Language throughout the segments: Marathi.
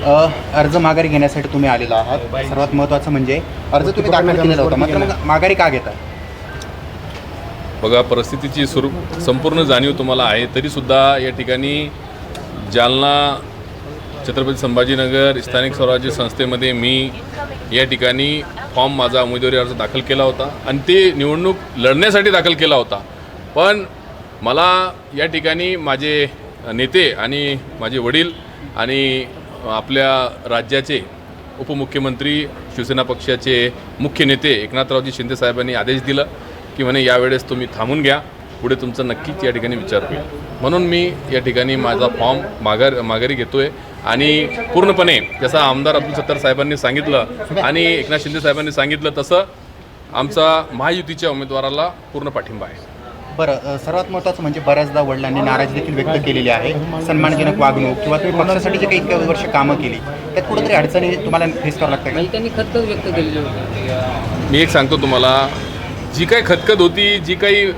अर्ज माघारी घेण्यासाठी तुम्ही आलेला आहात. सर्वात महत्त्वाचं म्हणजे अर्ज तुम्ही दाखल केलेला होता, मात्र मग माघारी का घेता? बघा, परिस्थितीची संपूर्ण जाणीव तुम्हाला आहे, तरीसुद्धा या ठिकाणी जालना छत्रपती संभाजीनगर स्थानिक स्वराज्य संस्थेमध्ये मी या ठिकाणी माझा उमेदवारी अर्ज दाखल केला होता आणि ते निवडणूक लढण्यासाठी दाखल केला होता. पण मला या ठिकाणी माझे नेते आणि माझे वडील आणि आपल्या राज्याचे उपमुख्यमंत्री शिवसेना पक्षाचे मुख्य नेते एकनाथरावजी शिंदे साहेबांनी आदेश दिला की म्हणे यावेळेस तुम्ही थांबून घ्या, पुढे तुमचा नक्कीच या ठिकाणी विचार होईल. म्हणून मी या ठिकाणी माझा फॉर्म माघारी घेतो आहे आणि पूर्णपणे जसं आमदार अब्दुल सत्तार साहेबांनी सांगितलं आणि एकनाथ शिंदे साहेबांनी सांगितलं तसं आमचा महायुतीच्या उमेदवाराला पूर्ण पाठिंबा आहे. बरं, सर्वात महत्त्वाचं म्हणजे बऱ्याचदा वडिलांनी नाराजी देखील व्यक्त केलेली आहे. सन्मानजनक वागणूक किंवा तुम्ही पक्षासाठी जे काही इतक्या वर्ष कामं केली त्यात कुठेतरी अडचणी तुम्हाला फेस करावं लागतं का? त्यांनी खतखत व्यक्त केलेली होती. मी एक सांगतो तुम्हाला, जी काही खतखत होती, जी काही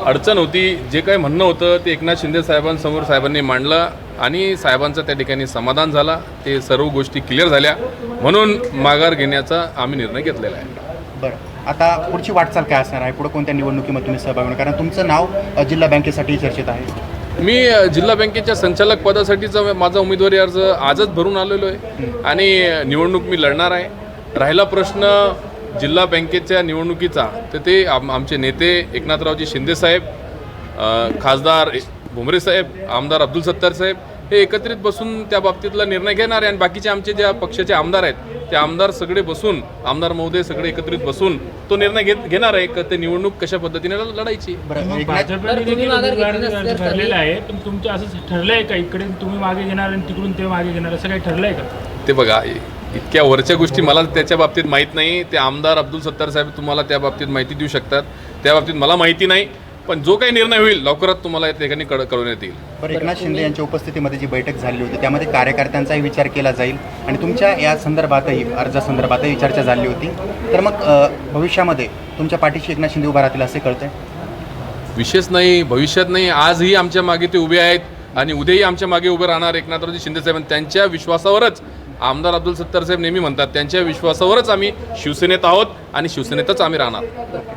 अडचण होती, जे काही म्हणणं होतं ते एकनाथ शिंदे साहेबांसमोर साहेबांनी मांडलं आणि साहेबांचं त्या ठिकाणी समाधान झाला. ते सर्व गोष्टी क्लिअर झाल्या म्हणून माघार घेण्याचा आम्ही निर्णय घेतलेला आहे. बरं, आता पुढची वाटचाल काय असणार आहे? पुढे कोणत्या निवडणुकीमध्ये तुम्ही सहभागी होणार? कारण तुमचं नाव जिल्हा बँकेसाठी चर्चेत आहे. मी जिल्हा बँकेच्या संचालक पदासाठीचा माझा उमेदवारी अर्ज आजच भरून आलेलो आहे आणि निवडणूक मी लढणार आहे. राहिला प्रश्न जिल्हा बँकेच्या निवडणुकीचा, तर ते आमचे नेते एकनाथरावजी शिंदे साहेब, खासदार भुमरे साहेब, आमदार अब्दुल सत्तार साहेब हे एकत्रित बसून त्या बाबतीतला निर्णय घेणार आहे आणि बाकीचे आमचे ज्या पक्षाचे आमदार आहेत ते आमदार सगळे बसून, आमदार महोदय सगळे एकत्रित बसून तो निर्णय घेणार आहे की ते निवडणूक कशा पद्धतीने लढायची. ठरलेलं आहे, पण तुमचं असं ठरलंय का इकडे तुम्ही मागे घेणार आणि तिकडून ते मागे घेणार, असं काही ठरलंय का? ते बघा, इतक्या वरच्या गोष्टी मला त्याच्या बाबतीत माहीत नाही. ते आमदार अब्दुल सत्तार साहेब तुम्हाला त्या बाबतीत माहिती देऊ शकतात, त्या बाबतीत मला माहिती नाही. पण जो काही निर्णय होईल लवकरात तुम्हाला या ठिकाणी कळवण्यात येईल. बरं, एकनाथ शिंदे यांच्या उपस्थितीमध्ये जी बैठक झाली होती त्यामध्ये कार्यकर्त्यांचाही विचार केला जाईल आणि तुमच्या या संदर्भातही अर्जासंदर्भातही चर्चा झाली होती. तर मग भविष्यामध्ये तुमच्या पाठीशी एकनाथ शिंदे उभा राहतील असे कळतंय? विशेष नाही, भविष्यात नाही, आजही आमच्या मागे ते उभे आहेत आणि उद्याही आमच्या मागे उभे राहणार एकनाथरावजी शिंदे साहेब. त्यांच्या विश्वासावरच आमदार अब्दुल सत्तार साहेब नेहमी म्हणतात, त्यांच्या विश्वासावरच आम्ही शिवसेनेत आहोत आणि शिवसेनेतच आम्ही राहणार.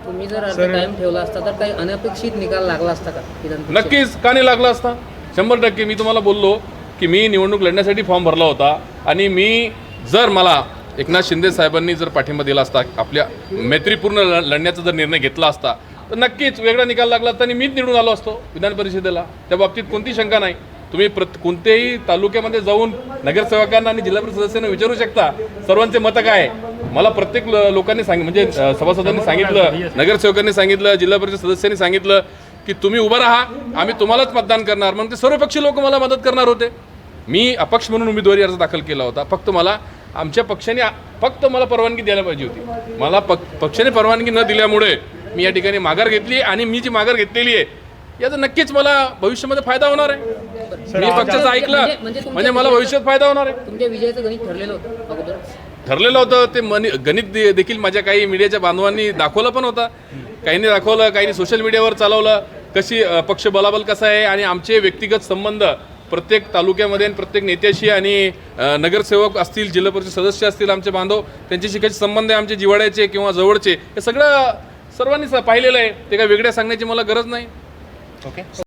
तुम्ही जर अर्ज कायम ठेवला असता तर काही अनपेक्षित निकाल लागला असता का? नक्कीच, का नाही लागला असता? 100%. मी तुम्हाला बोललो की मी निवडणूक लढण्यासाठी फॉर्म भरला होता आणि मी जर मला एकनाथ शिंदे साहेबांनी जर पाठिंबा दिला असता, आपल्या मैत्रीपूर्ण लढण्याचा जर निर्णय घेतला असता तर नक्कीच वेगळा निकाल लागला असता आणि मीच निवडून आलो असतो विधान परिषदेला. त्या बाबतीत कोणती शंका नाही. तुम्ही कोणत्याही तालुक्यामध्ये जाऊन नगरसेवकांना आणि जिल्हा परिषद सदस्यांना विचारू शकता सर्वांचे मतं काय आहे. मला प्रत्येक लोकांनी म्हणजे सभासदांनी सांगितलं, नगरसेवकांनी सांगितलं, जिल्हा परिषद सदस्यांनी सांगितलं की तुम्ही उभं राहा, आम्ही तुम्हालाच मतदान करणार. मग ते सर्वपक्षीय लोक मला मदत करणार होते. मी अपक्ष म्हणून उमेदवारी अर्ज दाखल केला होता. फक्त मला आमच्या पक्षाने मला परवानगी द्यायला पाहिजे होती. मला पक्षाने परवानगी न दिल्यामुळे मी या ठिकाणी माघार घेतली आणि मी जी माघार घेतलेली आहे याचा नक्कीच मला भविष्यामध्ये फायदा होणार आहे. मी पक्षाचं ऐकलं म्हणजे मला भविष्यात फायदा होणार आहे. तुमच्या विजयाचं गणित ठरलेलं होतं अगोदर? ठरलेलं होतं ते गणित देखील माझ्या काही मीडियाच्या बांधवांनी दाखवलं पण होता. काहींनी दाखवलं, काहींनी सोशल मीडियावर चालवलं कशी पक्ष बलाबल कसा आहे आणि आमचे व्यक्तिगत संबंध प्रत्येक तालुक्यामध्ये आणि प्रत्येक नेत्याशी आणि नगरसेवक असतील, जिल्हा परिषद सदस्य असतील, आमचे बांधव त्यांच्याशी कसे संबंध आहे आमचे जिव्हाळ्याचे किंवा जवळचे, हे सगळं सर्वांनी पाहिलेलं आहे. ते काय वेगळ्या सांगण्याची मला गरज नाही. ओके.